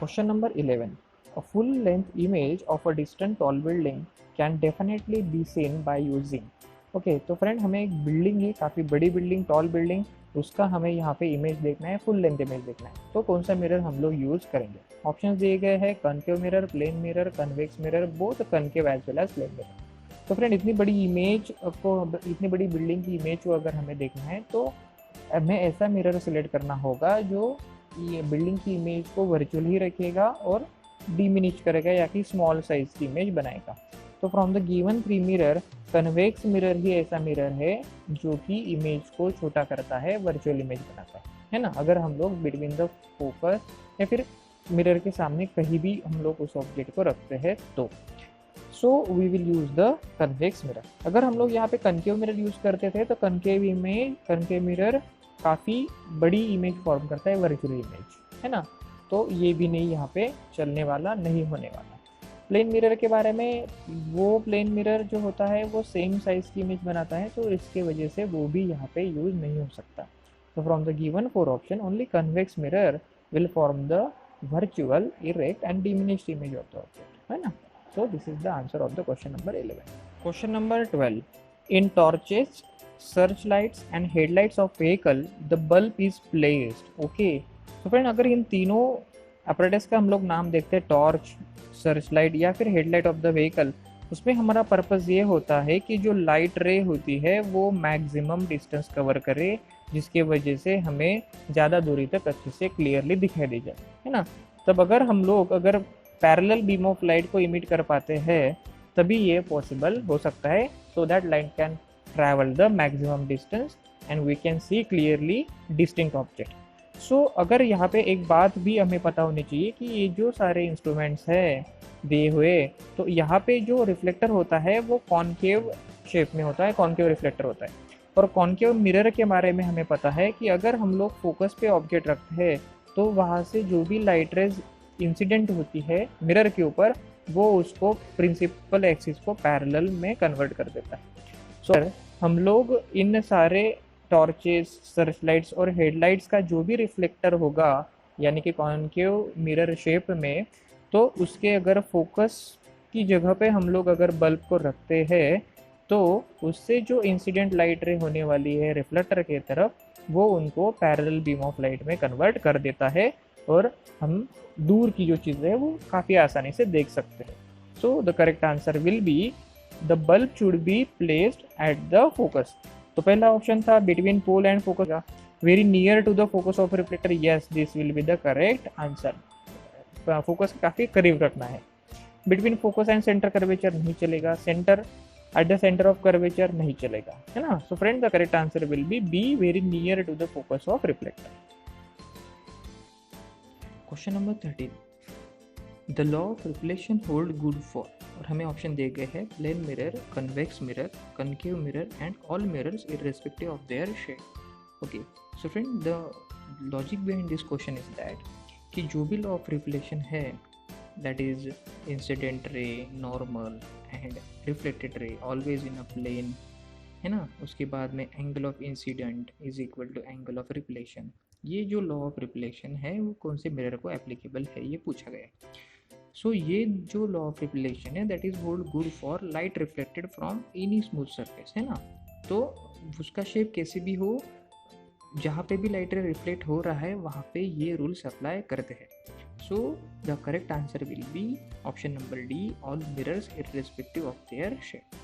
Question number 11. A full-length image of a distant tall building can definitely be seen by using. Okay तो friend हमें एक building है, काफ़ी बड़ी building, tall building, उसका हमें यहाँ पे इमेज देखना है, फुल लेंथ इमेज देखना है। तो कौन सा मिरर हम लोग यूज़ करेंगे? ऑप्शन दिए गए हैं concave mirror, plane mirror, convex mirror, both concave as well as plane mirror. तो फ्रेंड इतनी बड़ी इमेज को, इतनी बड़ी बिल्डिंग की इमेज को अगर हमें देखना है तो हमें ऐसा मिरर सेलेक्ट करना होगा जो ये बिल्डिंग की इमेज को वर्चुअल ही रखेगा और डिमिनिश करेगा या कि स्मॉल साइज की इमेज बनाएगा। तो from the given 3 mirror, convex mirror ही ऐसा मिरर है जो कि इमेज को छोटा करता है, वर्चुअल इमेज बनाता है ना। अगर हम लोग बिटवीन द फोकस या फिर मिरर के सामने कहीं भी हम लोग उस ऑब्जेक्ट को रखते हैं तो so we will use the convex mirror. अगर हम लोग यहाँ पे कनकेव मिरर यूज करते थे तो कनकेव मिरर काफ़ी बड़ी इमेज फॉर्म करता है, वर्चुअल इमेज, है ना। तो ये भी नहीं यहाँ पे चलने वाला, नहीं होने वाला। प्लेन मिरर के बारे में, वो प्लेन मिरर जो होता है वो सेम साइज की इमेज बनाता है, तो इसके वजह से वो भी यहाँ पे यूज नहीं हो सकता। तो from the given 4 option only convex mirror will form the virtual, erect and diminished image of the object, है ना। सो this is the answer of the question number 11। Question number 12. In torches, searchlights and headlights of vehicle the bulb is placed. Okay तो friend अगर इन तीनों apparatus का हम लोग नाम देखते हैं, टॉर्च, सर्च लाइट या फिर हेडलाइट ऑफ द व्हीकल, उसमें हमारा पर्पस ये होता है कि जो लाइट रे होती है वो मैक्सिमम डिस्टेंस कवर करे, जिसके वजह से हमें ज़्यादा दूरी तक अच्छे से क्लियरली दिखाई दे जाए, है ना। तब अगर हम लोग अगर पैरेलल बीम ऑफ लाइट को इमिट कर पाते हैं तभी ये पॉसिबल हो सकता है, so that light can travel the maximum distance and we can see clearly distinct object. So अगर यहाँ पे एक बात भी हमें पता होनी चाहिए कि ये जो सारे इंस्ट्रूमेंट्स हैं दिए हुए, तो यहाँ पे जो रिफ्लेक्टर होता है वो कॉनकेव शेप में होता है, कॉनकेव रिफ्लेक्टर होता है। और कॉनकेव मिरर के बारे में हमें पता है कि अगर हम लोग फोकस पे ऑब्जेक्ट रखते हैं तो वहाँ से जो भी लाइट रेज इंसिडेंट होती है मिरर के ऊपर, वो उसको प्रिंसिपल एक्सिस को पैरेलल में कन्वर्ट कर देता है। सर हम लोग इन सारे टॉर्चेस, सर्चलाइट्स और हेडलाइट्स का जो भी रिफ्लेक्टर होगा यानी कि कॉनकेव मिरर शेप में, तो उसके अगर फोकस की जगह पे हम लोग अगर बल्ब को रखते हैं तो उससे जो इंसिडेंट लाइट रे होने वाली है रिफ्लेक्टर के तरफ, वो उनको पैरेलल बीम ऑफ लाइट में कन्वर्ट कर देता है और हम दूर की जो चीज़ें हैं वो काफ़ी आसानी से देख सकते हैं। सो the correct answer will B the bulb should be placed at the focus. तो पहला ऑप्शन था between pole and focus, very near to the focus of reflector. Yes, this will be the correct answer. Focus काफ़ी करीब रखना है। between focus and center curvature नहीं चलेगा, center at the center of curvature नहीं चलेगा, है ना। so friend the correct answer will be B, very near to the focus of reflector. Question number 13. The law of reflection hold good for, और हमें option दिए गए हैं plane mirror, convex mirror, concave mirror and all mirrors irrespective of their shape. Okay so friend the logic behind this question is that कि जो भी law of reflection है, that is incident ray, normal and reflected ray always in a plane, है ना। उसके बाद में angle of incidence is equal to angle of reflection. ये जो लॉ ऑफ रिफ्लेक्शन है वो कौन से मिरर को एप्लीकेबल है ये पूछा गया है। सो ये जो लॉ ऑफ रिफ्लेक्शन है that is hold good for light reflected from any smooth surface, है ना। तो उसका शेप कैसे भी हो, जहाँ पे भी लाइट रिफ्लेक्ट हो रहा है वहाँ पे ये रूल्स अप्लाई करते हैं। सो the correct answer will be option number D, all mirrors irrespective of their shape.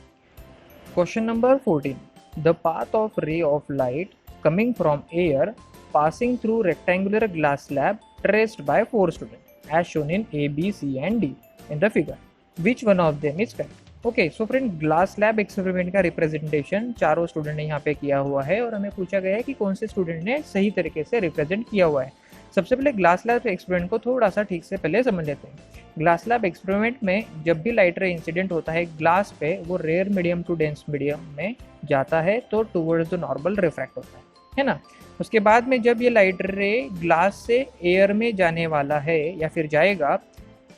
Question number 14. The path of रे of light coming from air passing through rectangular glass slab traced by 4 students as shown in A, B, C and D in the figure. Which one of them is correct? Okay, so friend glass slab experiment का representation चारों student ने यहाँ पे किया हुआ है और हमें पूछा गया है कि कौन से स्टूडेंट ने सही तरीके से रिप्रेजेंट किया हुआ है। सबसे पहले ग्लास स्लैब एक्सपेरिमेंट को थोड़ा सा ठीक से पहले समझ लेते हैं। ग्लास स्लैब एक्सपेरिमेंट में जब भी लाइट रे इंसिडेंट होता है ग्लास पे, वो rare medium to dense medium में जाता है तो टूवर्ड्स द नॉर्मल रिफ्रैक्ट होता है ना। उसके बाद में जब ये लाइट रे ग्लास से एयर में जाने वाला है या फिर जाएगा,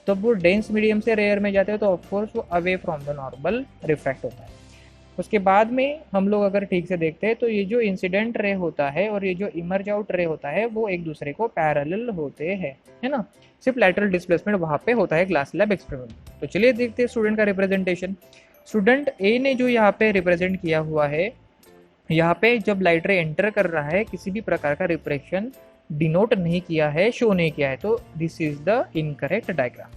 तो वो डेंस मीडियम से रेयर में जाते हैं तो ऑफकोर्स वो away from the normal refract होता है। उसके बाद में हम लोग अगर ठीक से देखते हैं तो ये जो इंसिडेंट रे होता है और ये जो इमर्ज आउट रे होता है वो एक दूसरे को पैरेलल होते हैं, है ना। सिर्फ लैटरल डिस्प्लेसमेंट वहाँ पे होता है ग्लास लैब एक्सपेरिमेंट। तो चलिए देखते हैं स्टूडेंट का रिप्रेजेंटेशन। स्टूडेंट ए ने जो यहाँ पे रिप्रेजेंट किया हुआ है, यहाँ पे जब लाइट रे एंटर कर रहा है किसी भी प्रकार का रिफ्लेक्शन डिनोट नहीं किया है, शो नहीं किया है, तो this is the incorrect diagram.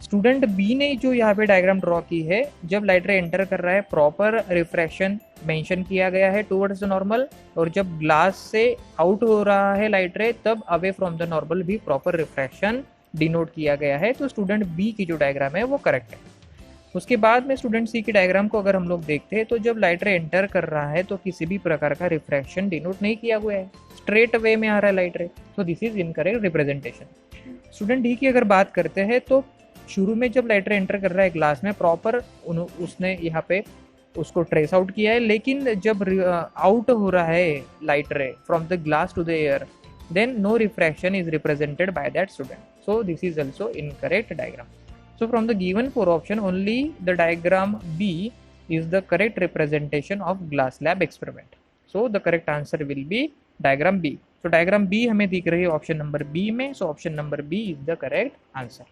Student B ने जो यहाँ पे डायग्राम ड्रॉ की है, जब लाइट रे एंटर कर रहा है प्रॉपर रिफ्रैक्शन मेंशन किया गया है टुवर्ड्स द नॉर्मल, और जब ग्लास से आउट हो रहा है लाइट रे तब अवे फ्रॉम द नॉर्मल भी प्रॉपर रिफ्रैक्शन डिनोट किया गया है। तो स्टूडेंट बी की जो डायग्राम है वो करेक्ट है। उसके बाद में स्टूडेंट सी की डायग्राम को अगर हम लोग देखते हैं तो जब लाइट रे एंटर कर रहा है तो किसी भी प्रकार का रिफ्रैक्शन डिनोट नहीं किया हुआ है, स्ट्रेट वे में आ रहा है लाइट रे, तो this is incorrect representation. Student D की अगर बात करते हैं तो शुरू में जब लाइट रे एंटर कर रहा है ग्लास में प्रॉपर उसने यहाँ पे उसको ट्रेस आउट किया है, लेकिन जब आउट हो रहा है light ray from the glass to the air, then no refraction is represented by that student. So this is also incorrect diagram. So from the given four option, only the diagram B is the correct representation of glass lab experiment. So the correct answer will be diagram B. So diagram B हमें दिख रही है option number B में, so option number B is the correct answer.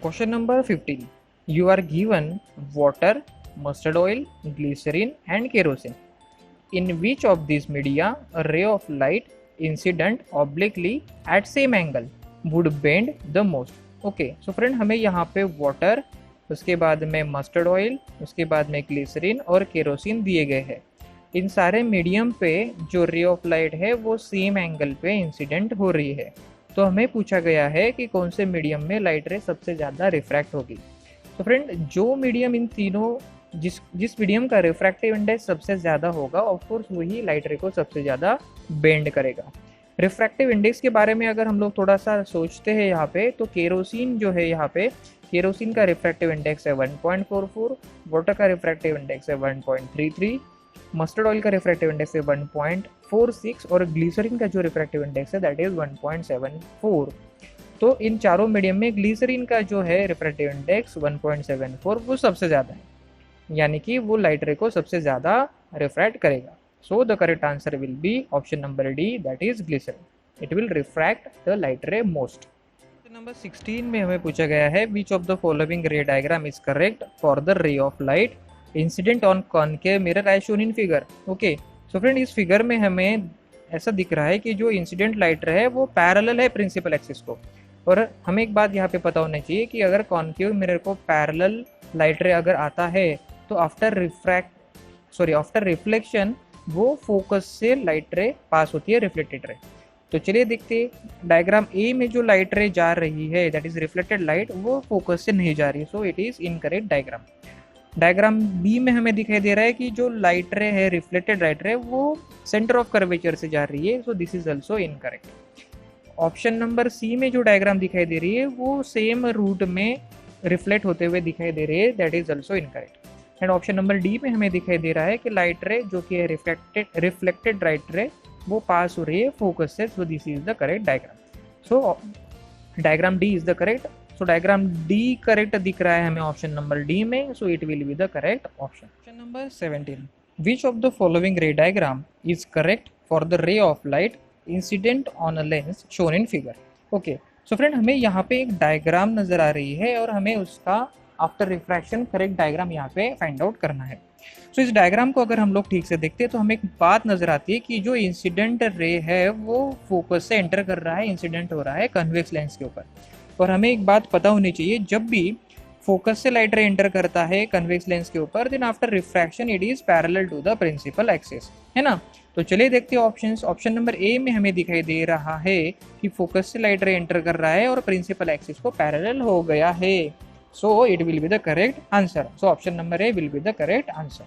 Question number 15. You are given water, mustard oil, glycerin and kerosene. In which of these media a ray of light incident obliquely at same angle would bend the most? Okay, so friend हमें यहाँ पे water, उसके बाद में mustard oil, उसके बाद में glycerine और केरोसिन दिए गए हैं। इन सारे मीडियम पे जो रे ऑफ लाइट है वो सेम एंगल पे इंसिडेंट हो रही है। तो हमें पूछा गया है कि कौन से मीडियम में लाइट रे सबसे ज़्यादा रिफ्रैक्ट होगी। तो फ्रेंड जो मीडियम इन तीनों जिस मीडियम का रिफ्रैक्टिव इंडेक्स सबसे ज़्यादा होगा ऑफकोर्स वही लाइट रे को सबसे ज़्यादा बेंड करेगा। रिफ्रैक्टिव इंडेक्स के बारे में अगर हम लोग थोड़ा सा सोचते हैं यहाँ पे, तो केरोसिन जो है यहाँ पे, केरोसिन का रिफ्रैक्टिव इंडेक्स है 1.44, वाटर का रिफ्रैक्टिव इंडेक्स है 1.33, मस्टर्ड ऑयल का रिफ्रैक्टिव इंडेक्स है 1.46 और ग्लिसरीन का जो रिफ्रैक्टिव इंडेक्स है दैट इज 1.74। तो इन चारों मीडियम में ग्लिसरीन का जो है रिफ्रैक्टिव इंडेक्स 1.74 वो सबसे ज़्यादा है, यानी कि वो लाइट रे को सबसे ज़्यादा रिफ्रैक्ट करेगा। So the correct answer will be option number D, that is glycerine. It will refract the light ray most. Number 16 में हमें पूछा गया है which of the following ray diagram is correct for the ray of light incident on concave mirror as shown in figure. Okay, so friend इस figure में हमें ऐसा दिख रहा है कि जो इंसिडेंट लाइट रे है वो पैरेलल है प्रिंसिपल एक्सिस को, और हमें एक बात यहाँ पे पता होना चाहिए कि अगर कॉनकेव मिरर को पैरेलल लाइट रे अगर आता है तो आफ्टर रिफ्लेक्शन वो फोकस से लाइट रे पास होती है रिफ्लेक्टेड रे। तो चलिए देखते हैं डायग्राम ए में जो लाइट रे जा रही है दैट इज रिफ्लेक्टेड लाइट, वो फोकस से नहीं जा रही, so it is incorrect diagram. Diagram B में हमें दिखाई दे रहा है कि जो लाइट रे है रिफ्लेक्टेड लाइट रे वो सेंटर ऑफ कर्वेचर से जा रही है, so this is also incorrect. Option number C में जो डायग्राम दिखाई दे रही है वो सेम रूट में रिफ्लेक्ट होते हुए दिखाई दे रही है, that is also incorrect. And option number D में हमें दिखाई दे रहा है कि लाइट रे जो कि है रिफ्लेक्टेड लाइट रे वो पास हो रही है फोकस से, सो this is the correct diagram. So diagram D is the correct. So diagram D correct दिख रहा है हमें ऑप्शन नंबर डी में, so it will be the correct option. Option number 17, which of the following ray diagram is correct for the ray of light incident on a lens shown in figure? Okay, so friend हमें यहाँ पे एक diagram नजर आ रही है और हमें उसका आफ्टर रिफ्रैक्शन करेक्ट डायग्राम यहाँ पे फाइंड आउट करना है। सो इस डायग्राम को अगर हम लोग ठीक से देखते हैं तो हमें एक बात नजर आती है कि जो इंसिडेंट रे है वो फोकस से एंटर कर रहा है, इंसिडेंट हो रहा है कन्वेक्स लेंस के ऊपर। और हमें एक बात पता होनी चाहिए, जब भी फोकस से लाइट रे एंटर करता है कन्वेक्स लेंस के ऊपर then after refraction it is parallel to the principal axis, है ना। तो चलिए देखते हैं ऑप्शंस। ऑप्शन नंबर ए में हमें दिखाई दे रहा है कि फोकस से लाइट रे एंटर कर रहा है और प्रिंसिपल एक्सिस को पैरेलल हो गया है, so it will be the correct answer. So option number A will be the correct answer.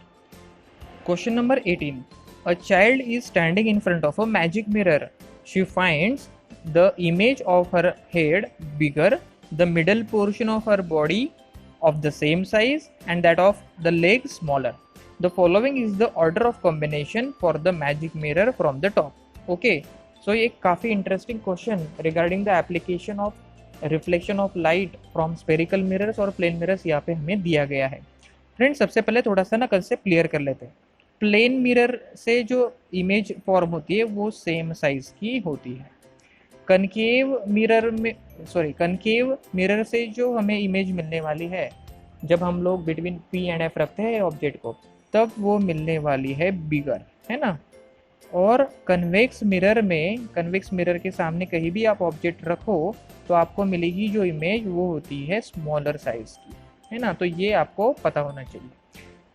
Question number 18, a child is standing in front of a magic mirror. She finds the image of her head bigger, the middle portion of her body of the same size and that of the legs smaller. The following is the order of combination for the magic mirror from the top. Okay, so एक काफ़ी interesting question regarding the application of reflection of light from spherical mirrors और plane mirrors यहाँ पे हमें दिया गया है। Friends सबसे पहले थोड़ा सा ना कंसेप्ट क्लियर कर लेते हैं। प्लेन मिरर से जो इमेज फॉर्म होती है वो सेम साइज की होती है। कनकेव मिरर में सॉरी कनकेव मिरर से जो हमें इमेज मिलने वाली है जब हम लोग बिटवीन पी एंड एफ रखते हैं ऑब्जेक्ट को, तब वो मिलने वाली है बिगर, है ना। और कन्वेक्स मिरर में, कन्वेक्स मिरर के सामने कहीं भी आप ऑब्जेक्ट रखो तो आपको मिलेगी जो इमेज वो होती है स्मॉलर साइज की, है ना। तो ये आपको पता होना चाहिए।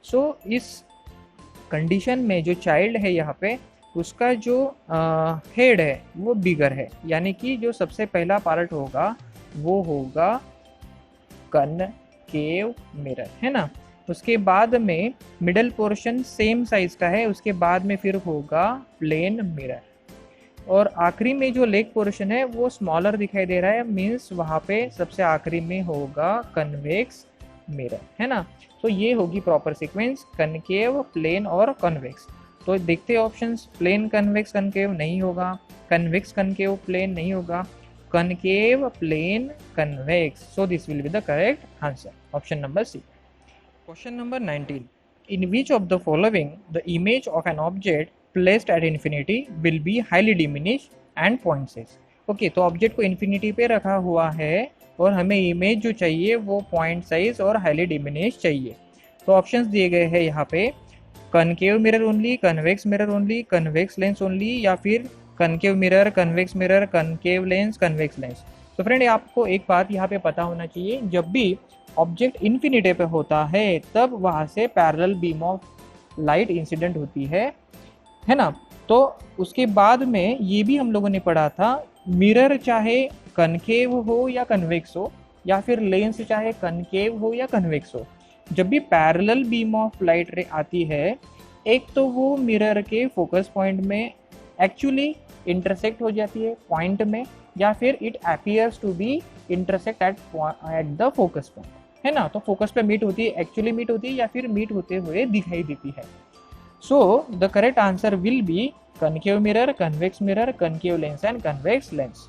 सो इस कंडीशन में जो चाइल्ड है यहाँ पे, उसका जो हेड है वो बिगर है, यानी कि जो सबसे पहला पार्ट होगा वो होगा कनकेव मिरर, है ना। उसके बाद में मिडल पोर्शन सेम साइज का है, उसके बाद में फिर होगा प्लेन मिरर, और आखिरी में जो लेग पोर्शन है वो स्मॉलर दिखाई दे रहा है, मीन्स वहाँ पे सबसे आखिरी में होगा कन्वेक्स मिरर, है ना। तो ये होगी प्रॉपर सीक्वेंस, कनकेव, प्लेन और कन्वेक्स। तो देखते हैं ऑप्शंस, प्लेन कन्वेक्स कनकेव नहीं होगा, कन्वेक्स कनकेव प्लेन नहीं होगा, concave plane convex. So this will be the correct answer, option number C. Question number 19. In which of the following the image of an object placed at infinity will be highly diminished and point size? Okay, तो object को infinity पे रखा हुआ है और हमें image जो चाहिए वो पॉइंट साइज और हाईली डिमिनिश चाहिए। तो ऑप्शंस दिए गए हैं यहाँ पे, concave mirror only, convex mirror only, convex lens only, या फिर concave mirror, convex mirror, concave lens, convex lens. तो फ्रेंड आपको एक बात यहाँ पे पता होना चाहिए, जब भी ऑब्जेक्ट इन्फिनिटी पे होता है तब वहाँ से parallel beam of light incident होती है ना। तो उसके बाद में ये भी हम लोगों ने पढ़ा था, मिरर चाहे कनकेव हो या कन्वेक्स हो, या फिर लेंस चाहे कनकेव हो या कन्वेक्स हो, जब भी पैरेलल बीम ऑफ लाइट रे आती है, एक तो वो मिरर के फोकस पॉइंट में एक्चुअली इंटरसेक्ट हो जाती है पॉइंट में, या फिर it appears to be intersect at the focus point, है ना। तो फोकस पे मीट होती है, एक्चुअली मीट होती है, या फिर मीट होते हुए दिखाई देती है। सो the correct answer will B concave mirror, convex mirror, concave lens and convex lens.